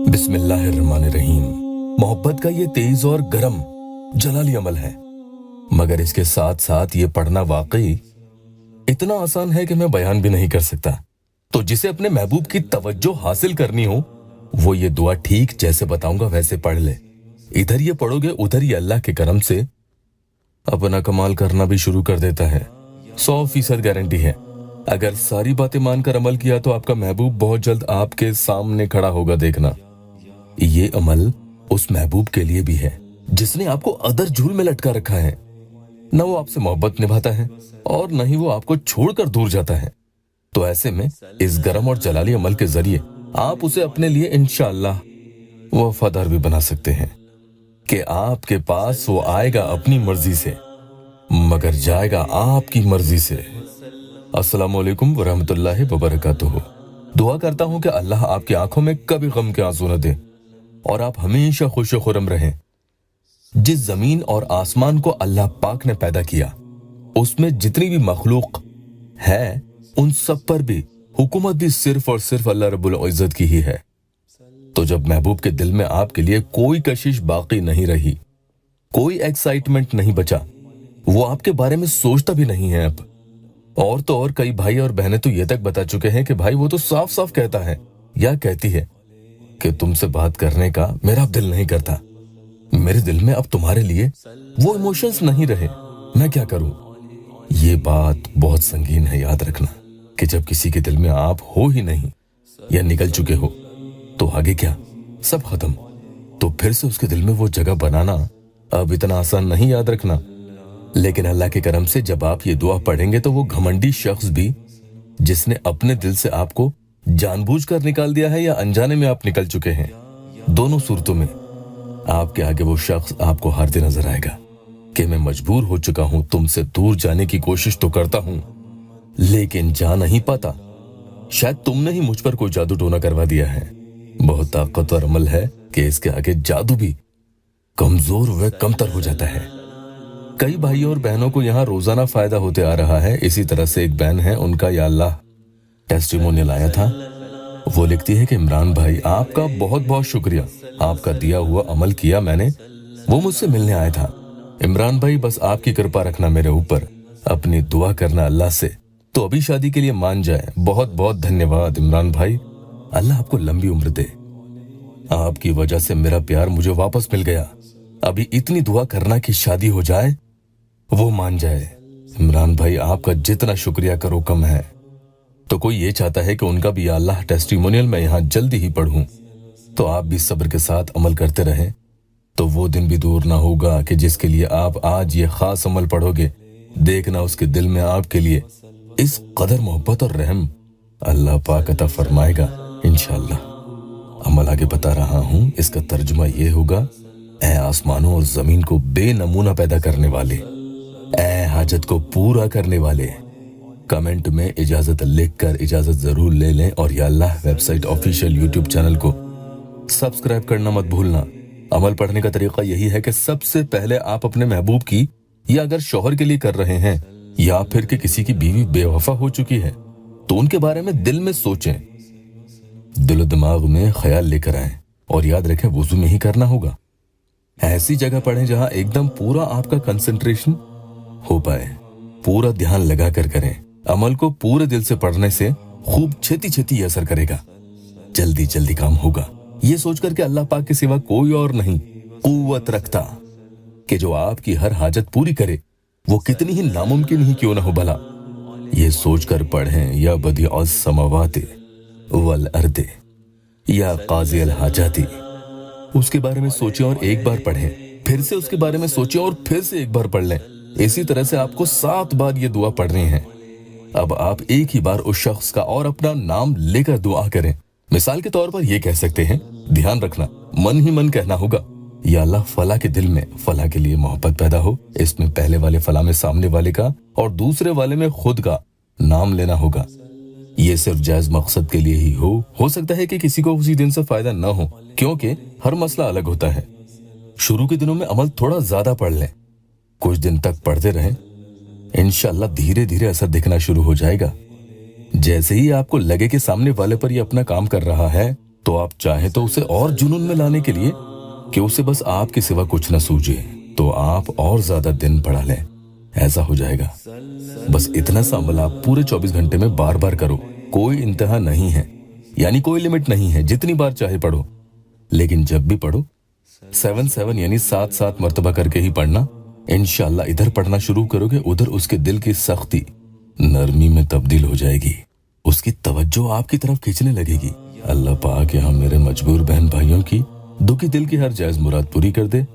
बिस्मिल्लाहिर्रहमानिर्रहीम। मोहब्बत का ये तेज और गरम जलाली अमल है, मगर इसके साथ साथ ये पढ़ना वाकई इतना आसान है कि मैं बयान भी नहीं कर सकता। तो जिसे अपने महबूब की तवज्जो हासिल करनी हो, वो ये दुआ ठीक जैसे बताऊंगा वैसे पढ़ ले। इधर ये पढ़ोगे, उधर ये अल्लाह के करम से अपना कमाल करना भी शुरू कर देता है। 100% गारंटी है। अगर सारी बातें मानकर अमल किया तो आपका महबूब बहुत जल्द आपके सामने खड़ा होगा। देखना, ये अमल उस महबूब के लिए भी है जिसने आपको अदर झूल में लटका रखा है। न वो आपसे मोहब्बत निभाता है और न ही वो आपको छोड़कर दूर जाता है। तो ऐसे में इस गरम और जलाली अमल के जरिए आप उसे अपने लिए इंशाअल्लाह वफादार भी बना सकते हैं कि आपके पास वो आएगा अपनी मर्जी से, मगर जाएगा आपकी मर्जी से। अस्सलामु अलैकुम वरहमतुल्लाहि वबरकातुहू। दुआ करता हूं कि अल्लाह आपकी आंखों में कभी गम के आंसू न दे और आप हमेशा खुश खुरम रहें। जिस जमीन और आसमान को अल्लाह पाक ने पैदा किया, उसमें जितनी भी मखलूक है, उन सब पर भी हुकूमत भी सिर्फ और सिर्फ अल्लाह रब्बुल इज्जत की ही है। तो जब महबूब के दिल में आपके लिए कोई कशिश बाकी नहीं रही, कोई एक्साइटमेंट नहीं बचा, वो आपके बारे में सोचता भी नहीं है अब। और तो और कई भाई और बहनें तो ये तक बता चुके हैं कि भाई वो तो साफ साफ कहता है या कहती है कि तुमसे बात करने का मेरा अब दिल नहीं करता, मेरे दिल में अब तुम्हारे लिए वो इमोशंस नहीं रहे, मैं क्या करूं। ये बात बहुत संगीन है। याद रखना कि जब किसी के दिल में आप हो ही नहीं या निकल चुके हो तो आगे क्या, सब खत्म। तो फिर से उसके दिल में वो जगह बनाना अब इतना आसान नहीं, याद रखना। लेकिन अल्लाह के करम से जब आप ये दुआ पढ़ेंगे तो वो घमंडी शख्स भी जिसने अपने दिल से आपको जानबूझकर निकाल दिया है या अनजाने में आप निकल चुके हैं, दोनों सूरतों में आपके आगे वो शख्स आपको हारते नजर आएगा कि मैं मजबूर हो चुका हूं, तुमसे दूर जाने की कोशिश तो करता हूं लेकिन जा नहीं पाता। शायद तुमने ही मुझ पर कोई जादू टोना करवा दिया है। बहुत ताकतवर अमल है कि इसके आगे जादू भी कमजोर व कमतर हो जाता है। कई भाई और बहनों को यहाँ रोजाना फायदा होते आ रहा है। इसी तरह से एक बहन है, उनका या अल्लाह टेस्टिमोनियल आया था। वो लिखती है कि इमरान भाई, आपका बहुत बहुत शुक्रिया, आपका दिया हुआ अमल किया मैंने। वो मुझसे मिलने आया था। इमरान भाई, बस आपकी कृपा रखना मेरे ऊपर, अपनी दुआ करना अल्लाह से तो अभी शादी के लिए मान जाए। बहुत बहुत धन्यवाद इमरान भाई, अल्लाह आपको लंबी उम्र दे। आपकी वजह से मेरा प्यार मुझे वापस मिल गया। अभी इतनी दुआ करना कि शादी हो जाए, वो मान जाए। इमरान भाई, आपका जितना शुक्रिया करो कम है। तो कोई ये चाहता है कि उनका भी या अल्लाह टेस्टिमोनियल मैं यहाँ जल्दी ही पढ़ूं, तो आप भी सब्र के साथ अमल करते रहें। तो वो दिन भी दूर ना होगा कि जिसके लिए आप आज ये खास अमल पढ़ोगे, देखना उसके दिल में आपके लिए इस कदर मोहब्बत और रहम अल्लाह पाक अता फरमाएगा इंशाअल्लाह। अमल आगे बता रहा हूं, इसका तर्जुमा ये होगा, ऐ आसमानों और जमीन को बेनमूना पैदा करने वाले, ऐ हाजत को पूरा करने वाले। कमेंट में इजाजत लिखकर इजाजत जरूर ले लें और या अल्लाह वेबसाइट ऑफिशियल यूट्यूब चैनल को सब्सक्राइब करना मत भूलना। अमल पढ़ने का तरीका यही है कि सबसे पहले आप अपने महबूब की, या अगर शौहर के लिए कर रहे हैं या फिर कि किसी की बीवी बेवफा हो चुकी है, तो उनके बारे में दिल में सोचें, दिल दिमाग में ख्याल लेकर आए और याद रखें वुजू में ही करना होगा। ऐसी जगह पढ़ें जहां एकदम पूरा आपका कंसंट्रेशन हो पाए, पूरा ध्यान लगा कर करें। अमल को पूरे दिल से पढ़ने से खूब छेती छेती असर करेगा, जल्दी जल्दी काम होगा। ये सोचकर कि अल्लाह पाक के सिवा कोई और नहीं कुव्वत रखता कि जो आपकी हर हाजत पूरी करे, वो कितनी ही नामुमकिन ही क्यों ना हो भला। ये सोचकर पढ़ें, या बदीअ समावाति वल अर्दे या काज़ी अल हाजाती। उसके बारे में सोचें और एक बार पढ़ें, फिर से उसके बारे में सोचें और फिर से एक बार पढ़ लें। इसी तरह से आपको 7 बार ये दुआ पढ़नी है। अब आप एक ही बार उस शख्स का और अपना नाम लेकर दुआ करें। मिसाल के तौर पर ये कह सकते हैं, ध्यान रखना मन ही मन कहना होगा, या अल्लाह फला के दिल में फला के लिए मोहब्बत पैदा हो। इसमें पहले वाले फला में सामने वाले का और दूसरे वाले में खुद का नाम लेना होगा। ये सिर्फ जायज मकसद के लिए ही हो सकता है कि किसी को उसी दिन से फायदा न हो, क्योंकि हर मसला अलग होता है। शुरू के दिनों में अमल थोड़ा ज्यादा पढ़ लें, कुछ दिन तक पढ़ते रहें, इंशाअल्लाह धीरे धीरे असर दिखना शुरू हो जाएगा। जैसे ही आपको लगे कि सामने वाले पर ये अपना काम कर रहा है, तो आप चाहें तो उसे और जुनून में लाने के लिए कि उसे बस आपके सिवा कुछ न सूझे, तो आप और ज्यादा दिन पढ़ा लें। ऐसा हो जाएगा। बस इतना सा अमल आप पूरे 24 घंटे में बार बार करो। कोई इंतहा नहीं है, यानी कोई लिमिट नहीं है, जितनी बार चाहे पढ़ो। लेकिन जब भी पढ़ो 7-7 यानी 7-7 मर्तबा करके ही पढ़ना। इंशाल्लाह इधर पढ़ना शुरू करोगे, उधर उसके दिल की सख्ती नरमी में तब्दील हो जाएगी। उसकी तवज्जो आपकी तरफ खींचने लगेगी। अल्लाह पाक यहाँ मेरे मजबूर बहन भाइयों की दुखी दिल की हर जायज मुराद पूरी कर दे।